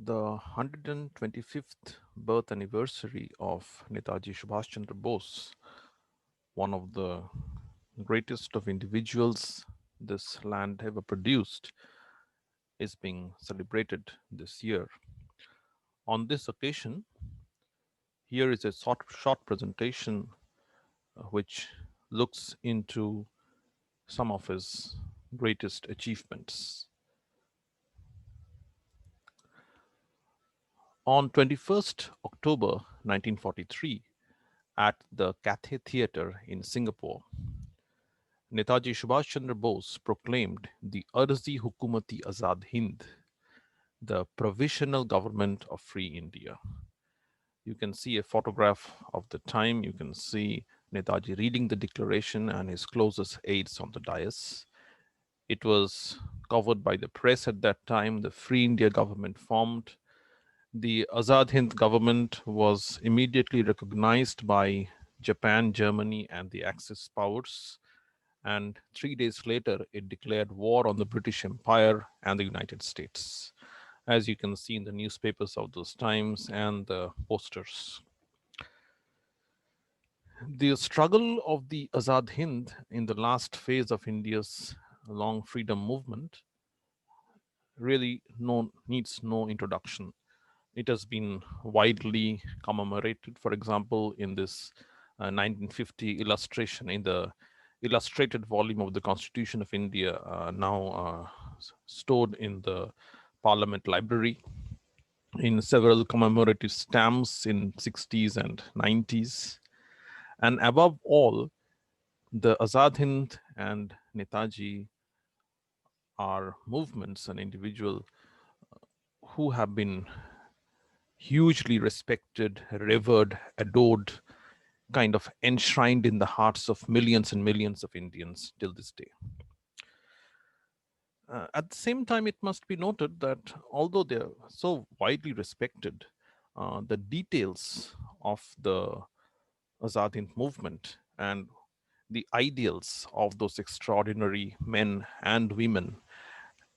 The 125th birth anniversary of Netaji Subhas Chandra Bose, one of the greatest of individuals this land ever produced, is being celebrated this year. On this occasion, here is a short presentation which looks into some of his greatest achievements. On 21st October 1943, at the Cathay Theatre in Singapore, Netaji Subhash Chandra Bose proclaimed the Arzi Hukumati Azad Hind, the provisional government of free India. You can see a photograph of the time. You can see Netaji reading the declaration and his closest aides on the dais. It was covered by the press at that time. The Free India government formed. The Azad Hind government was immediately recognized by Japan, Germany, and the Axis powers. And 3 days later, it declared war on the British Empire and the United States, as you can see in the newspapers of those times and the posters. The struggle of the Azad Hind in the last phase of India's long freedom movement really needs no introduction. It has been widely commemorated, for example, in this 1950 illustration in the illustrated volume of the Constitution of India, now stored in the Parliament Library, in several commemorative stamps in 60s and 90s. And above all, the Azad Hind and Netaji are movements and individuals who have been hugely respected, revered, adored, kind of enshrined in the hearts of millions and millions of Indians till this day. At the same time, it must be noted that although they're so widely respected, the details of the Azad Hind movement and the ideals of those extraordinary men and women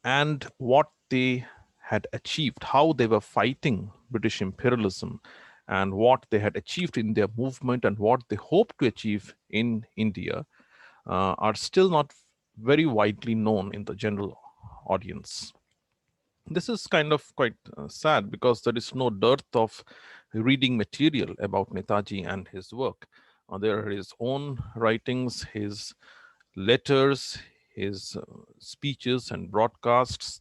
and what they had achieved, how they were fighting British imperialism, and what they had achieved in their movement and what they hoped to achieve in India are still not very widely known in the general audience. This is kind of quite sad because there is no dearth of reading material about Netaji and his work. There are his own writings, his letters, his speeches and broadcasts,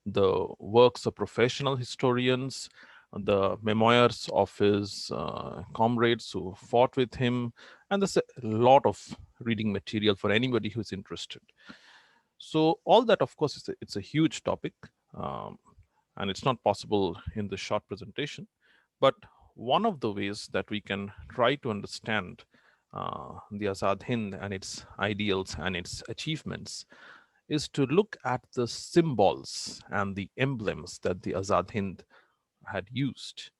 the works of professional historians, the memoirs of his comrades who fought with him, and there's a lot of reading material for anybody who's interested. So all that, of course, it's a huge topic, um, and it's not possible in this short presentation. But one of the ways that we can try to understand the Azad Hind and its ideals and its achievements is to look at the symbols and the emblems that the Azad Hind had used.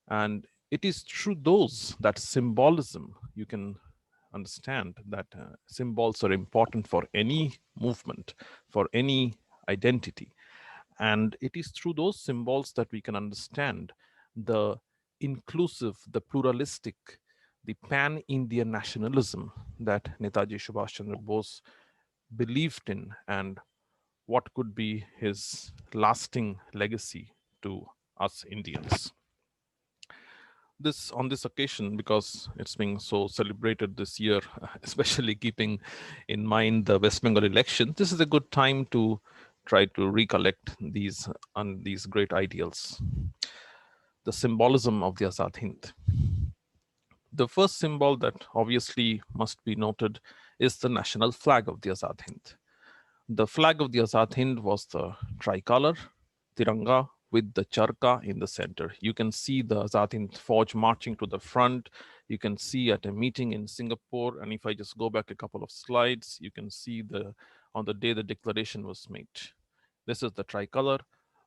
And it is through those, that symbolism, you can understand that symbols are important for any movement, for any identity. And it is through those symbols that we can understand the inclusive, the pluralistic, the pan-Indian nationalism that Netaji Subhash Chandra Bose believed in, and what could be his lasting legacy to us Indians. This on this occasion, because it's being so celebrated this year, especially keeping in mind the West Bengal election, this is a good time to try to recollect these great ideals. The symbolism of the Azad Hind. The first symbol that obviously must be noted is the national flag of the Azad Hind. The flag of the Azad Hind was the tricolor, Tiranga, with the charka in the center. You can see the Azad Hind Fauj marching to the front. You can see at a meeting in Singapore, and if I just go back a couple of slides, you can see on the day the declaration was made. This is the tricolor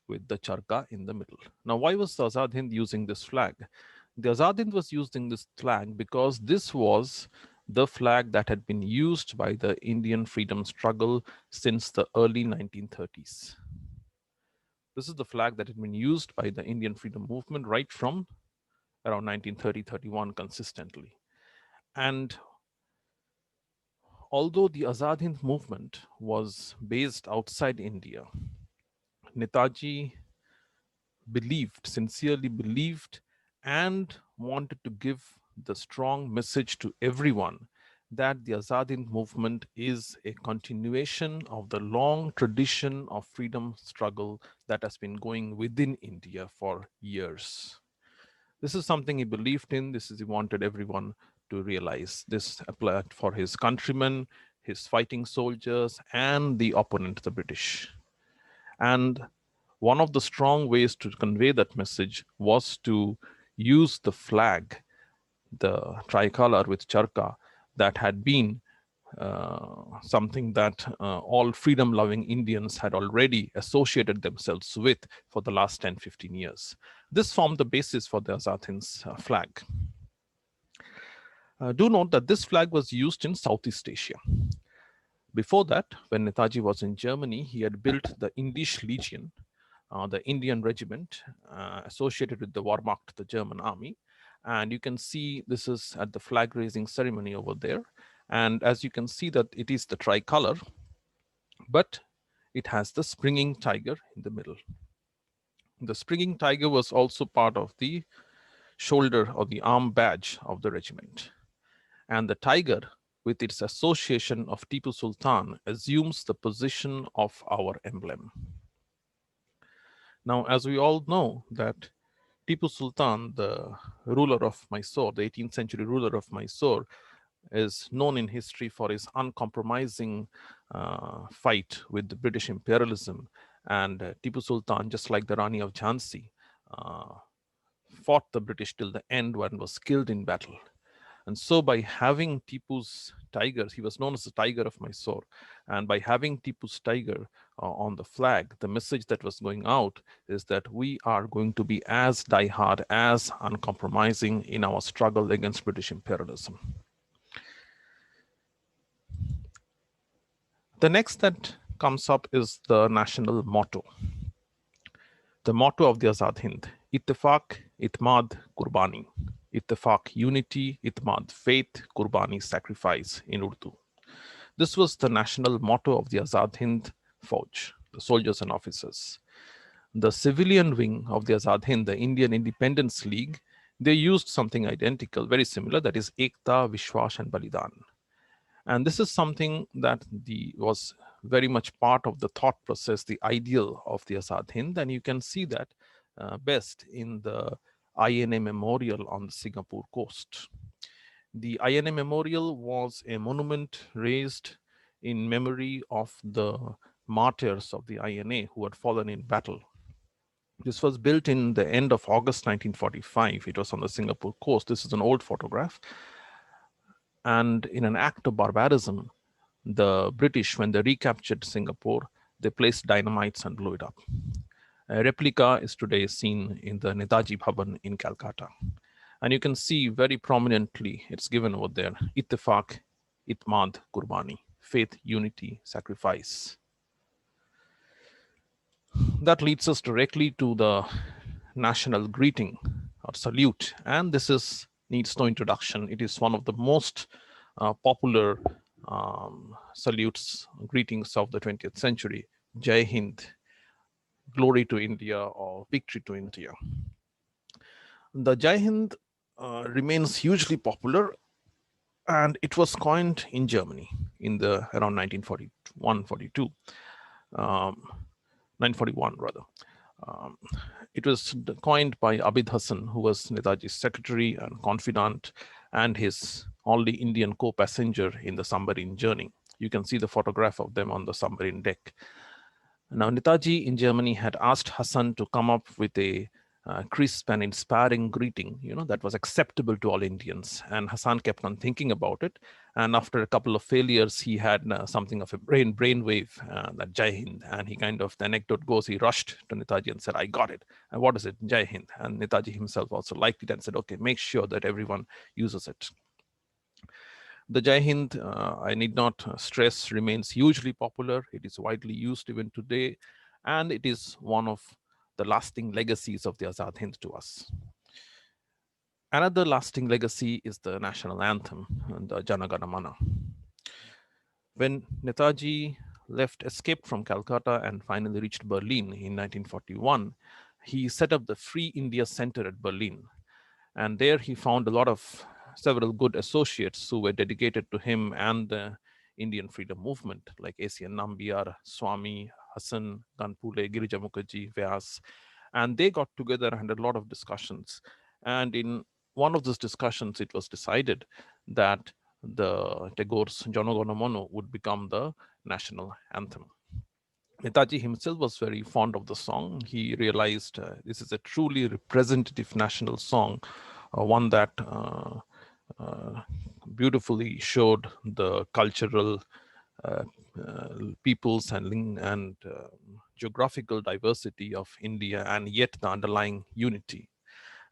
with the charka in the middle. Now, why was the Azad Hind using this flag? The Azad Hind was using this flag because this was the flag that had been used by the Indian freedom struggle since the early 1930s. This is the flag that had been used by the Indian freedom movement right from around 1930-31 consistently. And although the Azad Hind movement was based outside India, Netaji believed, sincerely believed, and wanted to give the strong message to everyone that the Azad Hind movement is a continuation of the long tradition of freedom struggle that has been going within India for years. This is something he believed in. This is he wanted everyone to realize. This applied for his countrymen, his fighting soldiers, and the opponent, the British. And one of the strong ways to convey that message was to use the flag, the tricolor with charka, that had been something that all freedom loving Indians had already associated themselves with for the last 10, 15 years. This formed the basis for the Azad Hind's flag. Do note that this flag was used in Southeast Asia. Before that, when Netaji was in Germany, he had built the Indisch Legion, the Indian regiment associated with the Wehrmacht, the German army. And you can see this is at the flag raising ceremony over there. And as you can see that it is the tricolor, but it has the springing tiger in the middle. The springing tiger was also part of the shoulder or the arm badge of the regiment. And the tiger, with its association of Tipu Sultan, assumes the position of our emblem. Now, as we all know that Tipu Sultan, the ruler of Mysore, the 18th century ruler of Mysore, is known in history for his uncompromising fight with the British imperialism. And Tipu Sultan, just like the Rani of Jhansi, uh, fought the British till the end and was killed in battle. And so by having Tipu's tiger, he was known as the Tiger of Mysore. And by having Tipu's tiger on the flag, the message that was going out is that we are going to be as diehard, as uncompromising in our struggle against British imperialism. The next that comes up is the national motto. The motto of the Azad Hind, Ittifaq, Itmad, Qurbani. Ittifaq, unity, Itmad, faith, Qurbani, sacrifice in Urdu. This was the national motto of the Azad Hind Fauj, the soldiers and officers. The civilian wing of the Azad Hind, the Indian Independence League, they used something identical, very similar, that is Ekta, Vishwas, and Balidan. And this is something that was very much part of the thought process, the ideal of the Azad Hind. And you can see that best in the INA memorial on the Singapore coast. The INA memorial was a monument raised in memory of the martyrs of the INA who had fallen in battle. This was built in the end of August 1945. It was on the Singapore coast. This is an old photograph. And in an act of barbarism, the British, when they recaptured Singapore, they placed dynamites and blew it up. A replica is today seen in the Netaji Bhavan in Calcutta. And you can see very prominently, it's given over there, Ittifaq, Itmad, Qurbani, faith, unity, sacrifice. That leads us directly to the national greeting or salute. And this needs no introduction. It is one of the most popular salutes, greetings of the 20th century. Jai Hind, glory to India or victory to India. The Jai Hind remains hugely popular, and it was coined in Germany in the around 1941-42, 941 rather. It was coined by Abid Hassan, who was Netaji's secretary and confidant, and his only Indian co-passenger in the submarine journey. You can see the photograph of them on the submarine deck. Now, Netaji in Germany had asked Hassan to come up with a crisp and inspiring greeting, that was acceptable to all Indians. And Hassan kept on thinking about it. And after a couple of failures, he had something of a brainwave, that Jai Hind. And he kind of, the anecdote goes, he rushed to Netaji and said, I got it. And what is it? Jai Hind. And Netaji himself also liked it and said, okay, make sure that everyone uses it. The Jai Hind, I need not stress, remains hugely popular. It is widely used even today. And it is one of the lasting legacies of the Azad Hind to us. Another lasting legacy is the national anthem, the Jana Gana Mana. When Netaji escaped from Calcutta and finally reached Berlin in 1941, he set up the Free India Center at Berlin. And there he found a lot of several good associates who were dedicated to him and the Indian freedom movement, like A.C.N. Nambiar, Swami, Hassan, Ganpule, Girija Mukherjee, Vyas. And they got together and had a lot of discussions. And in one of those discussions, it was decided that the Tagore's Jana Gana Mana would become the national anthem. Netaji himself was very fond of the song. He realized this is a truly representative national song, one that uh, beautifully showed the cultural uh, peoples and geographical diversity of India, and yet the underlying unity.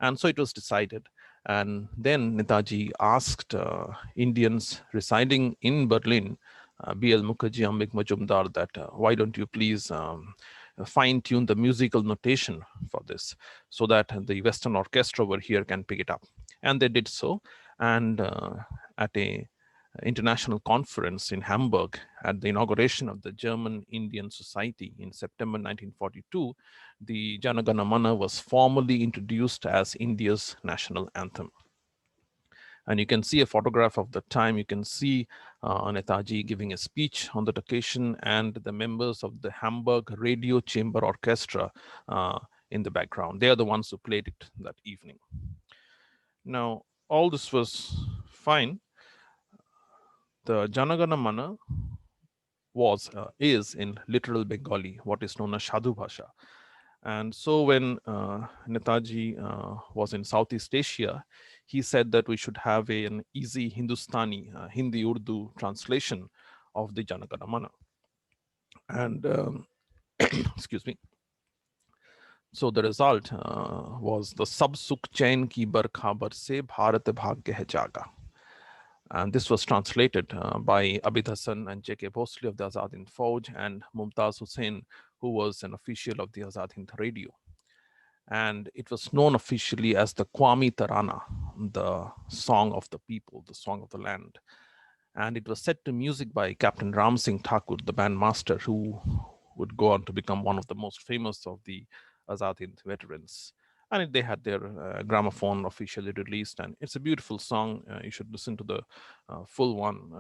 And so it was decided. And then Netaji asked Indians residing in Berlin, B.L. Mukherjee, Ambik Majumdar, that why don't you please fine tune the musical notation for this so that the Western orchestra over here can pick it up. And they did so. And at a international conference in Hamburg at the inauguration of the German Indian Society in September 1942, the Jana Gana Mana was formally introduced as India's national anthem. And you can see a photograph of the time. You can see Netaji giving a speech on that occasion and the members of the Hamburg Radio Chamber Orchestra in the background. They are the ones who played it that evening. Now, all this was fine. The Jana Gana Mana is in literal Bengali what is known as Shadhu Bhasha. And so when Netaji was in Southeast Asia, he said that we should have an easy Hindustani, Hindi Urdu translation of the Jana Gana Mana. And excuse me. So the result was the Sab Sukh Chain Ki Barkha Barse Bharat Bhagya Hai Jaga. And this was translated by Abid Hassan and J.K. Bhosle of the Azad Hind Fauj and Mumtaz Hussain, who was an official of the Azad Hind Radio. And it was known officially as the Qawmi Tarana, the song of the people, the song of the land. And it was set to music by Captain Ram Singh Thakur, the bandmaster, who would go on to become one of the most famous of the Azad Hind veterans. And they had their gramophone officially released, and it's a beautiful song. You should listen to the full one.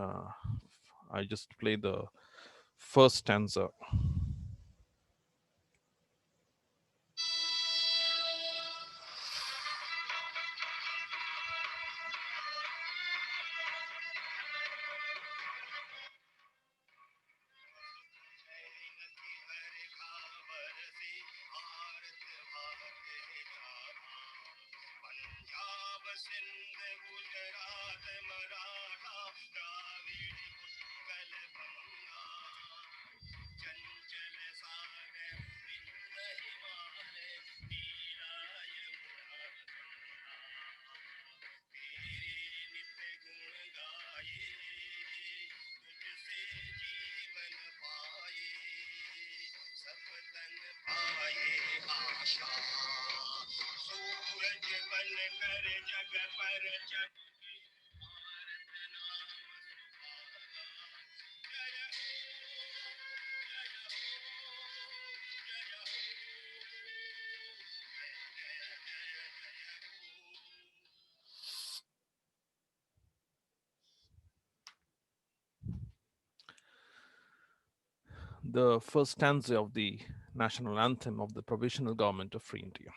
I just play the first stanza. The first stanza of the national anthem of the Provisional Government of Free India.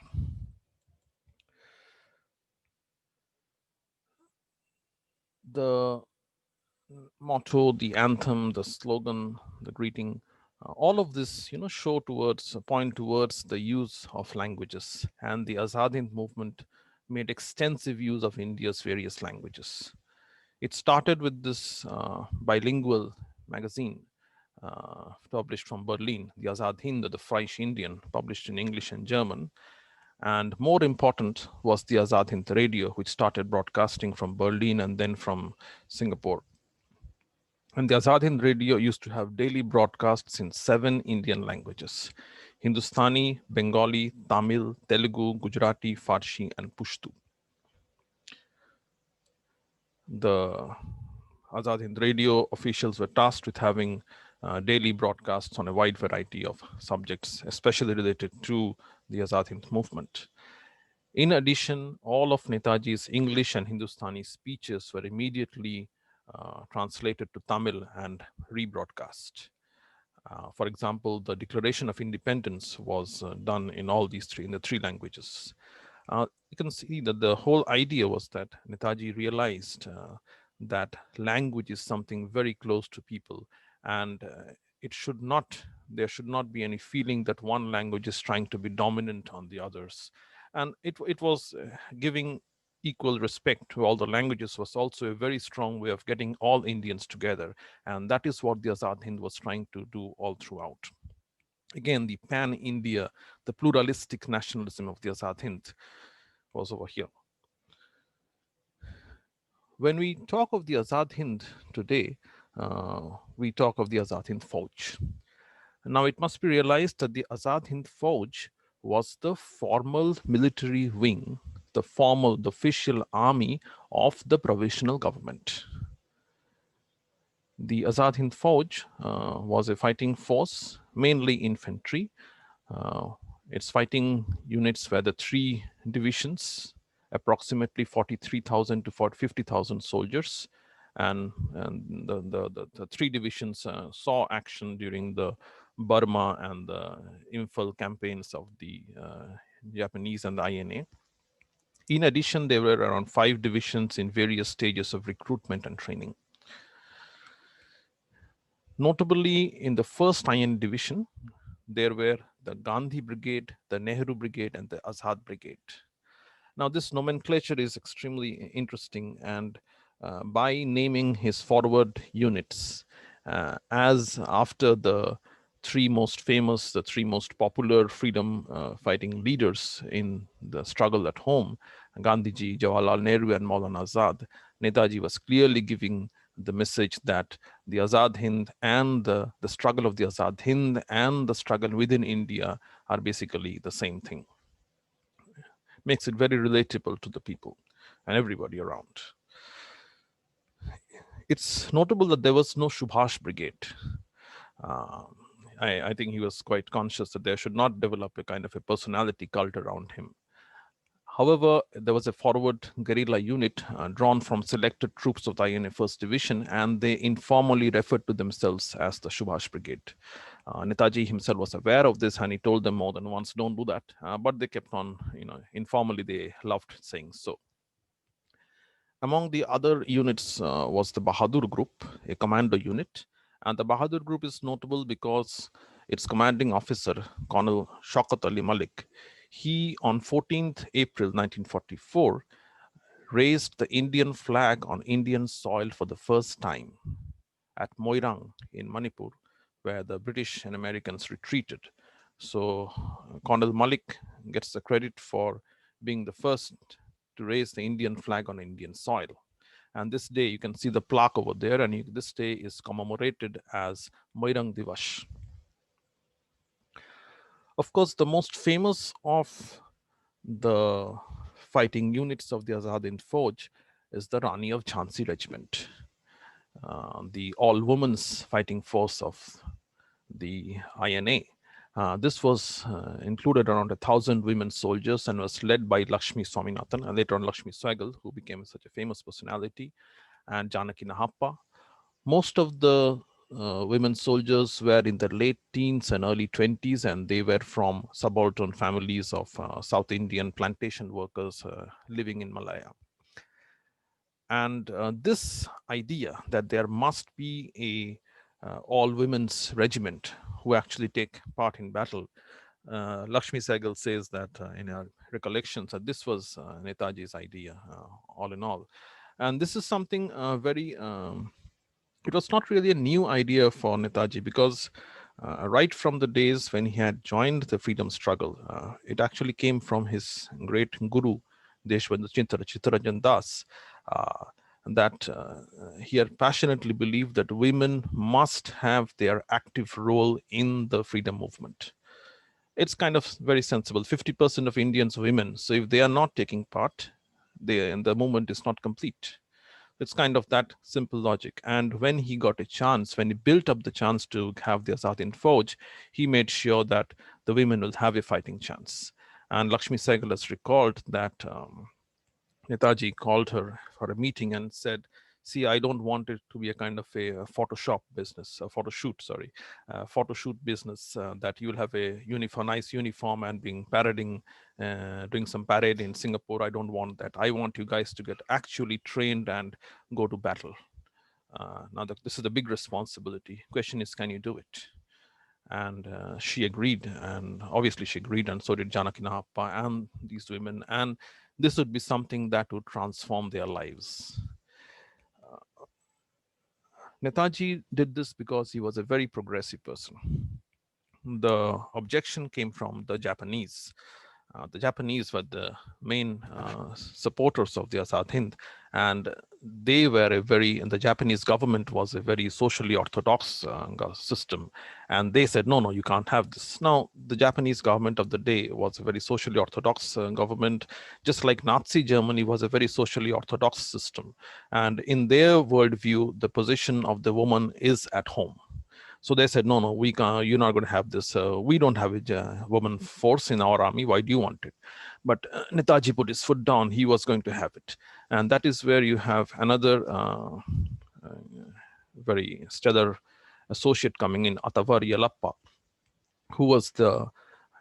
The motto, the anthem, the slogan, the greeting, all of this, point towards the use of languages. And the Azad Hind movement made extensive use of India's various languages. It started with this bilingual magazine published from Berlin, the Azad Hind, the Freish Indian, published in English and German. And more important was the Azad Hind radio, which started broadcasting from Berlin and then from Singapore. And the Azad Hind radio used to have daily broadcasts in 7 Indian languages: Hindustani, Bengali, Tamil, Telugu, Gujarati, Farsi, and Pushtu. The Azad Hind radio officials were tasked with having daily broadcasts on a wide variety of subjects, especially related to the Azad Hind movement. In addition, all of Netaji's English and Hindustani speeches were immediately translated to Tamil and rebroadcast. For example, the Declaration of Independence was done in all these three, in the three languages. You can see that the whole idea was that Netaji realized that language is something very close to people, and there should not be any feeling that one language is trying to be dominant on the others. And it was giving equal respect to all the languages was also a very strong way of getting all Indians together. And that is what the Azad Hind was trying to do all throughout. Again, the pan-India, the pluralistic nationalism of the Azad Hind was over here. When we talk of the Azad Hind today, we talk of the Azad Hind Fauj. Now, it must be realized that the Azad Hind Fauj was the formal military wing, the official army of the provisional government. The Azad Hind Fauj was a fighting force, mainly infantry. Its fighting units were the three divisions, approximately 43,000 to 50,000 soldiers. And the three divisions saw action during the Burma and the Imphal campaigns of the Japanese and the INA. In addition, there were around 5 divisions in various stages of recruitment and training. Notably, in the first IN division, there were the Gandhi Brigade, the Nehru Brigade, and the Azad Brigade. Now, this nomenclature is extremely interesting, and by naming his forward units as after the three most famous, the three most popular freedom fighting leaders in the struggle at home, Gandhiji, Jawaharlal Nehru, and Maulana Azad, Netaji was clearly giving the message that the Azad Hind and the struggle of the Azad Hind and the struggle within India are basically the same thing. Makes it very relatable to the people and everybody around. It's notable that there was no Subhash Brigade. I think he was quite conscious that there should not develop a kind of a personality cult around him. However, there was a forward guerrilla unit drawn from selected troops of the INA 1st Division, and they informally referred to themselves as the Subhash Brigade. Netaji himself was aware of this, and he told them more than once, don't do that. But they kept on, informally, they loved saying so. Among the other units was the Bahadur Group, a commando unit. And the Bahadur Group is notable because its commanding officer, Colonel Shaukat Ali Malik, he, on 14th April 1944, raised the Indian flag on Indian soil for the first time at Moirang in Manipur, where the British and Americans retreated. So Colonel Malik gets the credit for being the first to raise the Indian flag on Indian soil. And this day, you can see the plaque over there, and this day is commemorated as Moirang Divash. Of course, the most famous of the fighting units of the Azad Hind Fauj is the Rani of Jhansi Regiment, the all-women's fighting force of the INA. This was included around 1,000 women soldiers and was led by Lakshmi Swaminathan, and later on Lakshmi Swagal, who became such a famous personality, and Janaki Nahappa. Most of the women soldiers were in their late teens and early 20s, and they were from subaltern families of South Indian plantation workers living in Malaya. And this idea that there must be a all-women's regiment who actually take part in battle, Lakshmi Sehgal says that in her recollections that this was Netaji's idea, all in all. And this is something it was not really a new idea for Netaji, because right from the days when he had joined the freedom struggle, it actually came from his great guru, Deshbandhu Chittarajan Das, that he had passionately believed that women must have their active role in the freedom movement. It's kind of very sensible. 50% of Indians women. So if they are not taking part, the movement is not complete. It's kind of that simple logic. And when he got a chance, when he built up the chance to have the Azad Hind Fauj, he made sure that the women will have a fighting chance. And Lakshmi Sehgal has recalled that Netaji called her for a meeting and said, "See, I don't want it to be a kind of a Photoshop business, a photo shoot, sorry, photo shoot business that you'll have a uniform, nice uniform and being parading, doing some parade in Singapore. I don't want that. I want you guys to get actually trained and go to battle. Now, this is the big responsibility. Question is, can you do it?" And she agreed, and obviously she agreed, and so did Janaki Nahappa and these women. And this would be something that would transform their lives. Netaji did this because he was a very progressive person. The objection came from the Japanese. The Japanese were the main supporters of the Azad Hind, and they were the Japanese government was a very socially orthodox system, and they said, no, you can't have this. Now, the Japanese government of the day was a very socially orthodox government, just like Nazi Germany was a very socially orthodox system. And in their worldview, the position of the woman is at home. So they said, no, we can't, you're not going to have this. We don't have a woman force in our army. Why do you want it? But Netaji put his foot down. He was going to have it. And that is where you have another very stellar associate coming in, Atavar Yalappa, who was the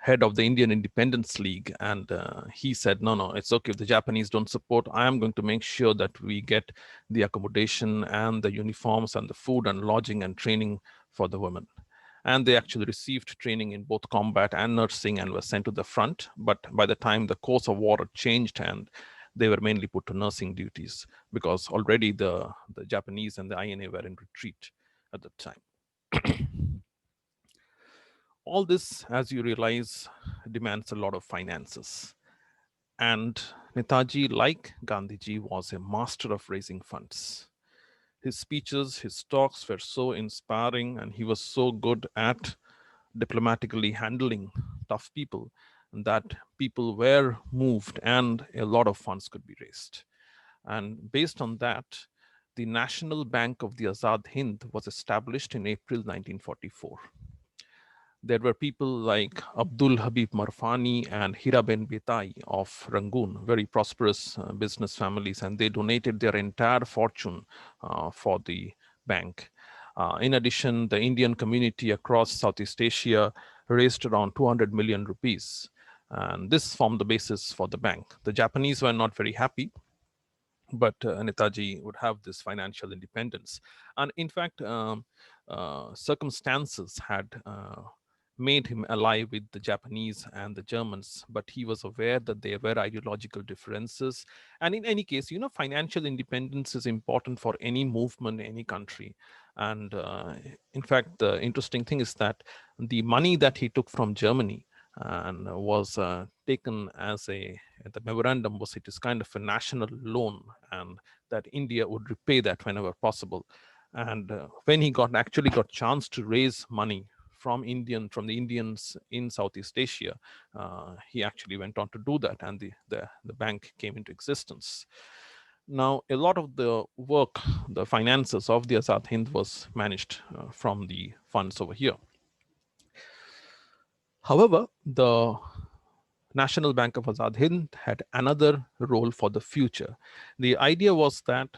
head of the Indian Independence League. And he said, no, it's okay if the Japanese don't support. I am going to make sure that we get the accommodation and the uniforms and the food and lodging and training for the women. And they actually received training in both combat and nursing and were sent to the front. But by the time the course of war had changed, and they were mainly put to nursing duties because already the Japanese and the INA were in retreat at the time. All this, as you realize, demands a lot of finances. And Netaji, like Gandhiji, was a master of raising funds. His speeches, his talks were so inspiring, and he was so good at diplomatically handling tough people that people were moved and a lot of funds could be raised. And based on that, the National Bank of the Azad Hind was established in April 1944. There were people like Abdul Habib Marfani and Hiraben Betai of Rangoon, very prosperous business families, and they donated their entire fortune for the bank. In addition, the Indian community across Southeast Asia raised around 200 million rupees. And this formed the basis for the bank. The Japanese were not very happy, but Netaji would have this financial independence. And in fact, circumstances had made him ally with the Japanese and the Germans, but he was aware that there were ideological differences. And in any case, financial independence is important for any movement, any country. And in fact, the interesting thing is that the money that he took from Germany and was taken as the memorandum was, it is kind of a national loan, and that India would repay that whenever possible. And when he actually got chance to raise money from the Indians in Southeast Asia, he actually went on to do that, and the bank came into existence. Now, a lot of the work, the finances of the Azad Hind was managed from the funds over here. However, the National Bank of Azad Hind had another role for the future. The idea was that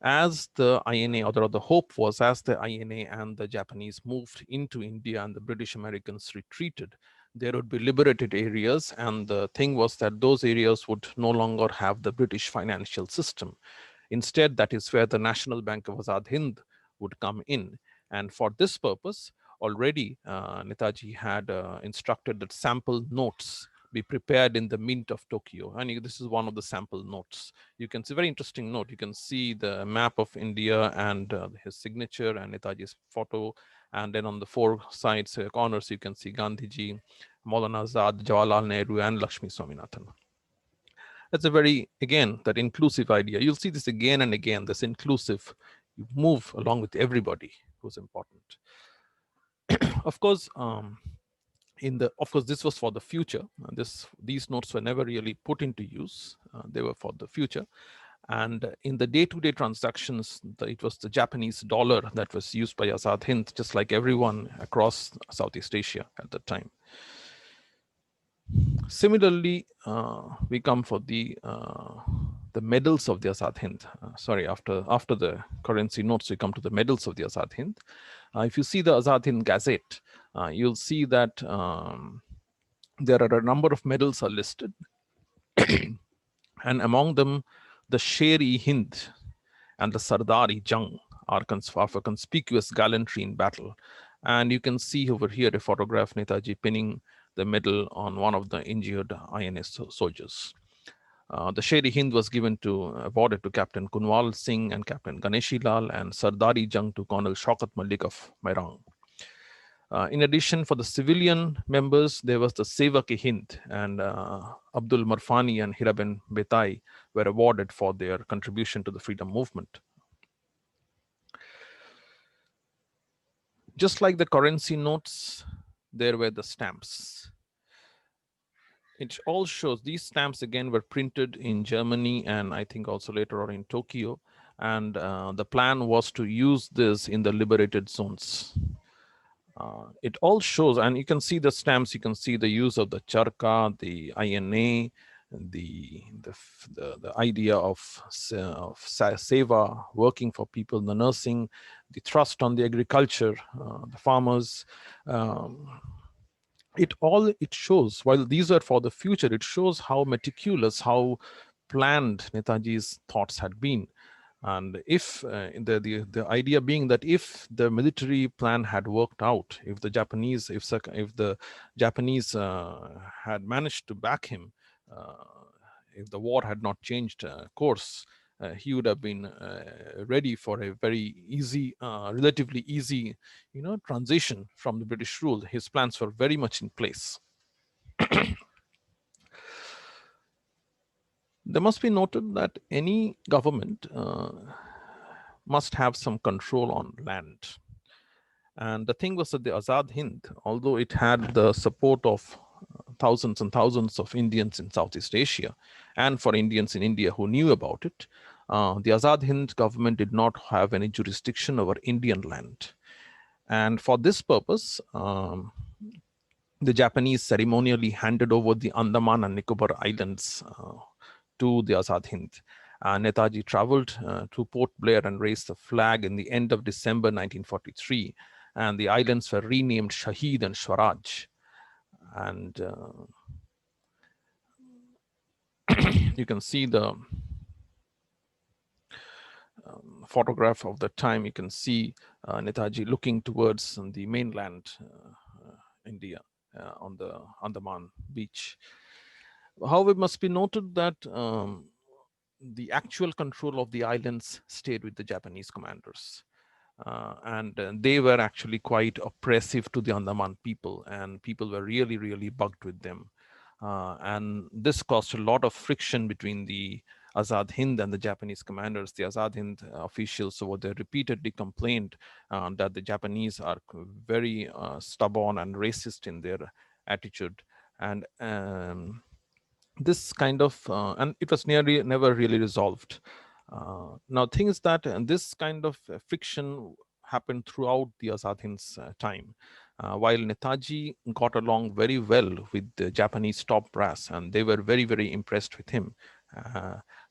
as the INA, or the hope was, as the INA and the Japanese moved into India and the British Americans retreated, there would be liberated areas. And the thing was that those areas would no longer have the British financial system. Instead, that is where the National Bank of Azad Hind would come in. And for this purpose, already Netaji had instructed that sample notes be prepared in the Mint of Tokyo. And this is one of the sample notes. You can see, very interesting note. You can see the map of India and his signature and Netaji's photo. And then on the four sides, corners, you can see Gandhiji, Maulana Azad, Jawaharlal Nehru, and Lakshmi Swaminathan. That's a very, again, that inclusive idea. You'll see this again and again, this inclusive, you move along with everybody who's important. Of course, Of course, this was for the future. These notes were never really put into use. They were for the future. And in the day-to-day transactions, it was the Japanese dollar that was used by Azad Hind, just like everyone across Southeast Asia at the time. Similarly, we come for the medals of the Azad Hind. Sorry, after the currency notes, we come to the medals of the Azad Hind. If you see the Azad Hind Gazette, you'll see that there are a number of medals are listed, and among them, the Sher-e-Hind and the Sardar-e Jung are of a conspicuous gallantry in battle. And you can see over here a photograph Netaji pinning the medal on one of the injured INS soldiers. The Sher-e-Hind was awarded to Captain Kunwal Singh and Captain Ganeshi Lal, and Sardar-e Jung to Colonel Shaukat Malik of Mairang. In addition, for the civilian members, there was the Sevak-e-Hind, and Abdul Marfani and Hiraben Betai were awarded for their contribution to the freedom movement. Just like the currency notes, there were the stamps. It all shows these stamps again were printed in Germany and I think also later on in Tokyo. And the plan was to use this in the liberated zones. It all shows, and you can see the stamps, you can see the use of the charka, the INA, the idea of seva, working for people, the nursing, the thrust on the agriculture, the farmers. It shows, while these are for the future, it shows how meticulous, how planned Netaji's thoughts had been. And if the idea being that if the military plan had worked out, if the Japanese had managed to back him, if the war had not changed course, he would have been ready for a very easy, relatively easy, transition from the British rule. His plans were very much in place. There must be noted that any government must have some control on land. And the thing was that the Azad Hind, although it had the support of thousands and thousands of Indians in Southeast Asia and for Indians in India who knew about it, the Azad Hind government did not have any jurisdiction over Indian land. And for this purpose, the Japanese ceremonially handed over the Andaman and Nicobar Islands to the Azad Hind. Netaji traveled to Port Blair and raised the flag in the end of December 1943, and the islands were renamed Shahid and Swaraj. And you can see the photograph of the time. You can see Netaji looking towards the mainland India on the Andaman beach. However, it must be noted that the actual control of the islands stayed with the Japanese commanders. And they were actually quite oppressive to the Andaman people, and people were really, really bugged with them. And this caused a lot of friction between the Azad Hind and the Japanese commanders. The Azad Hind officials over there repeatedly complained that the Japanese are very stubborn and racist in their attitude. And this kind of, and it was never really resolved. Now, thing is that this kind of friction happened throughout the Azad Hind's time. While Netaji got along very well with the Japanese top brass, and they were very, very impressed with him,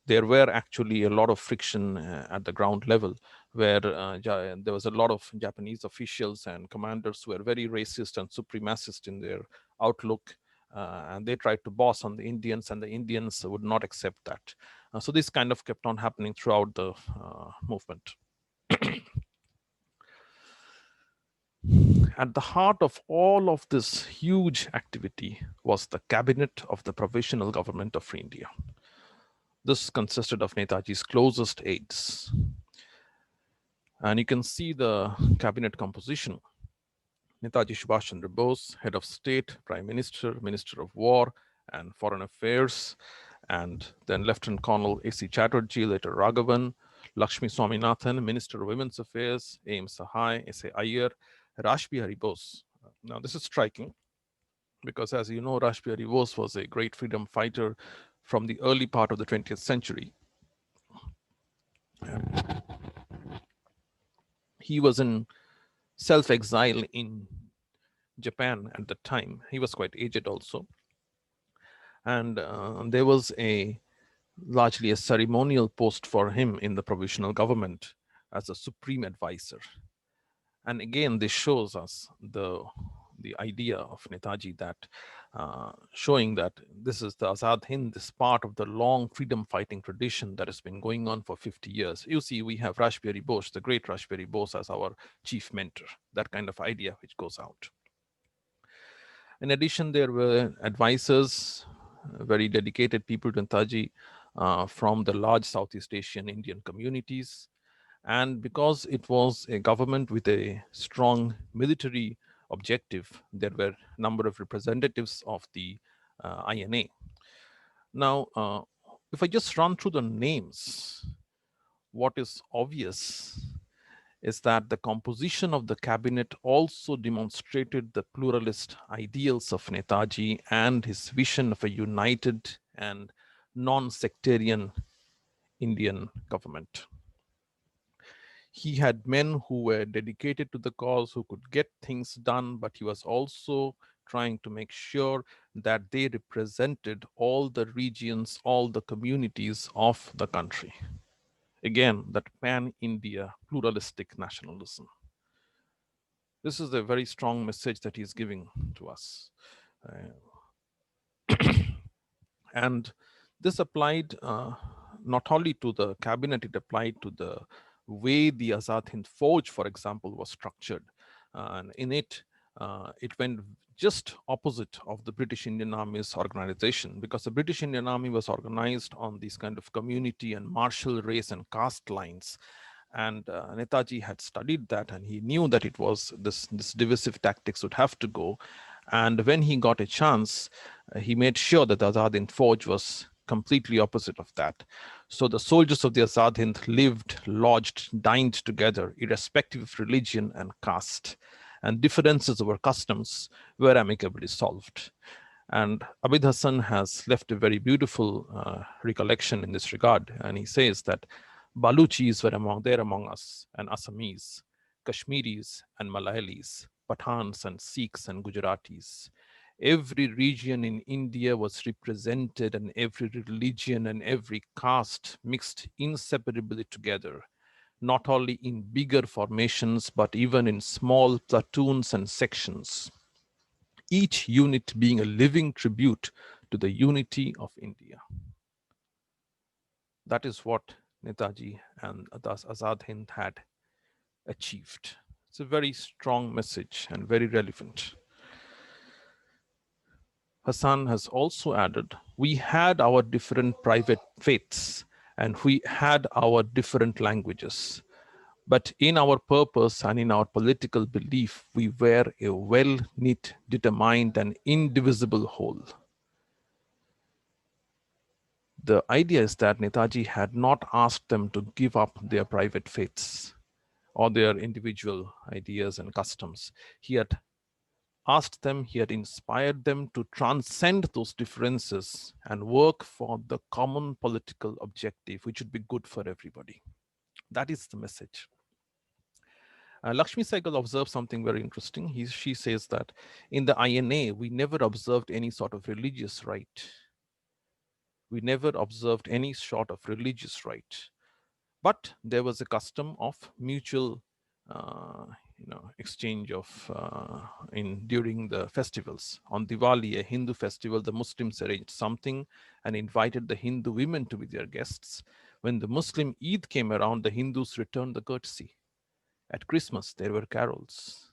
there were actually a lot of friction at the ground level, where there was a lot of Japanese officials and commanders who were very racist and supremacist in their outlook. And they tried to boss on the Indians, and the Indians would not accept that. So this kind of kept on happening throughout the movement. At the heart of all of this huge activity was the cabinet of the Provisional Government of Free India. This consisted of Netaji's closest aides. And you can see the cabinet composition. Netaji Subhas Chandra Bose, head of state, prime minister, minister of war and foreign affairs, and then Lieutenant Colonel A.C. Chatterjee, later Raghavan, Lakshmi Swaminathan, Minister of Women's Affairs, A.M. Sahai, S.A. Iyer, Rashbihari Bose. Now, this is striking. because, as you know, Rashbiari Bose was a great freedom fighter from the early part of the 20th century. He was in self exile in Japan at the time. He was quite aged also. And there was a largely a ceremonial post for him in the provisional government as a supreme advisor. And again, this shows us the idea of Netaji, that showing that this is the Azad Hind, this part of the long freedom fighting tradition that has been going on for 50 years. You see, we have Rashbiari Bose, the great Rashbiari Bose, as our chief mentor, that kind of idea which goes out. In addition, there were advisors, very dedicated people to Netaji from the large Southeast Asian Indian communities. And because it was a government with a strong military objective, there were a number of representatives of the INA. Now, if I just run through the names, what is obvious is that the composition of the cabinet also demonstrated the pluralist ideals of Netaji and his vision of a united and non-sectarian Indian government. He had men who were dedicated to the cause, who could get things done, but he was also trying to make sure that they represented all the regions, all the communities of the country. Again, that pan-India pluralistic nationalism. This is a very strong message that he's giving to us. And this applied not only to the cabinet, it applied to the way the Azad Hind Fauj, for example, was structured. And in it, it went just opposite of the British Indian Army's organization, because the British Indian Army was organized on these kind of community and martial race and caste lines. And Netaji had studied that, and he knew that it was this divisive tactics would have to go. And when he got a chance, he made sure that the Azad Hind Fauj was completely opposite of that. So the soldiers of the Azad Hind lived, lodged, dined together, irrespective of religion and caste. And differences over customs were amicably solved. And Abid Hassan has left a very beautiful recollection in this regard. And he says that Baluchis were there among us, and Assamese, Kashmiris and Malayalis, Pathans and Sikhs and Gujaratis. Every region in India was represented, and every religion and every caste mixed inseparably together, not only in bigger formations, but even in small platoons and sections, each unit being a living tribute to the unity of India. That is what Netaji and thus Azad Hind had achieved. It's a very strong message and very relevant. Hassan has also added, we had our different private faiths and we had our different languages. But in our purpose and in our political belief, we were a well-knit, determined, and indivisible whole. The idea is that Netaji had not asked them to give up their private faiths or their individual ideas and customs. He had asked them, he had inspired them to transcend those differences and work for the common political objective, which would be good for everybody. That is the message. Lakshmi Sehgal observed something very interesting. She says that in the INA, we never observed any sort of religious rite. We never observed any sort of religious rite. But there was a custom of mutual exchange of during the festivals. On Diwali, a Hindu festival, the Muslims arranged something and invited the Hindu women to be their guests. When the Muslim Eid came around, the Hindus returned the courtesy. At Christmas, there were carols.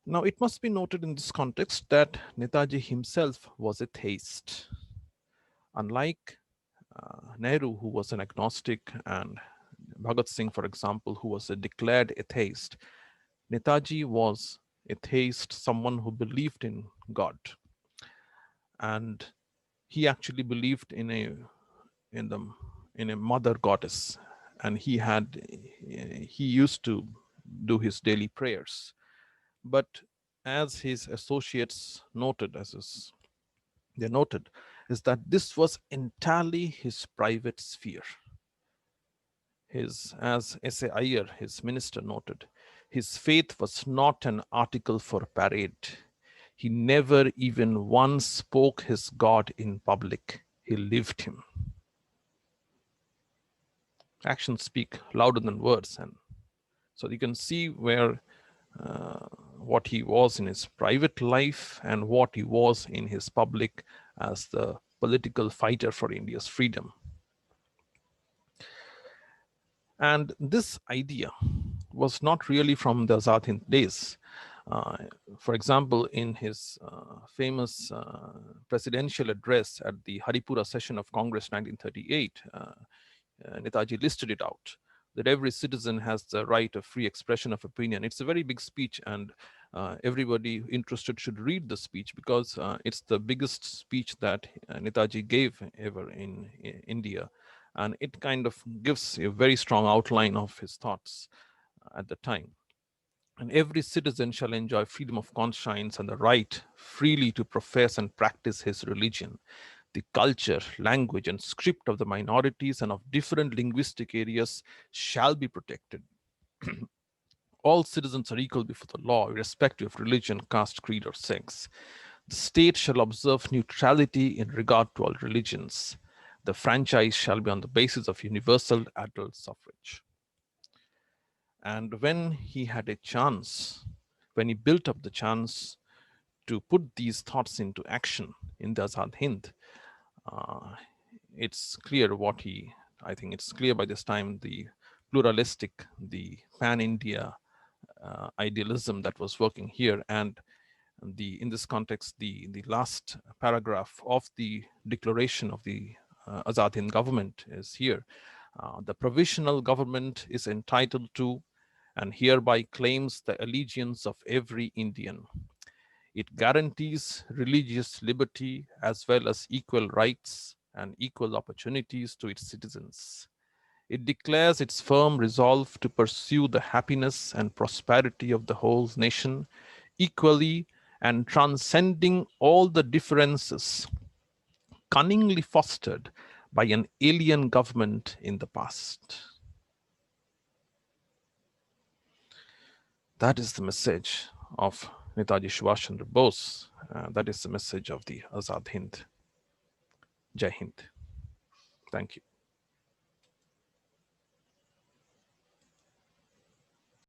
Now, it must be noted in this context that Netaji himself was a theist. Unlike Nehru, who was an agnostic, and Bhagat Singh, for example, who was a declared atheist, Netaji was a theist, someone who believed in God. And he actually believed in a mother goddess, and he used to do his daily prayers. But as his associates noted, they noted, is that this was entirely his private sphere. As S.A. Iyer, his minister, noted, his faith was not an article for parade. He never even once spoke his God in public. He lived him. Actions speak louder than words. And so you can see where uh, what he was in his private life and what he was in his public as the political fighter for India's freedom. And this idea was not really from the Azad Hind days. Uh, for example, in his famous presidential address at the Haripura session of Congress 1938, Netaji listed it out that every citizen has the right of free expression of opinion. It's a very big speech, and everybody interested should read the speech because it's the biggest speech that Netaji gave ever in India. And it kind of gives a very strong outline of his thoughts at the time. And every citizen shall enjoy freedom of conscience and the right freely to profess and practice his religion. The culture, language, and script of the minorities and of different linguistic areas shall be protected. All citizens are equal before the law, irrespective of religion, caste, creed, or sex. The state shall observe neutrality in regard to all religions. The franchise shall be on the basis of universal adult suffrage. And when he had a chance, when he built up the chance to put these thoughts into action in the Azad Hind, uh, it's clear what he, I think it's clear by this time, the pluralistic, the pan-India idealism that was working here. And in this context, the last paragraph of the declaration of the Azad Hind government is here. The provisional government is entitled to and hereby claims the allegiance of every Indian. It guarantees religious liberty as well as equal rights and equal opportunities to its citizens. It declares its firm resolve to pursue the happiness and prosperity of the whole nation equally and transcending all the differences cunningly fostered by an alien government in the past. That is the message of Netaji Subhas Chandra Bose. That is the message of the Azad Hind. Jai Hind. Thank you.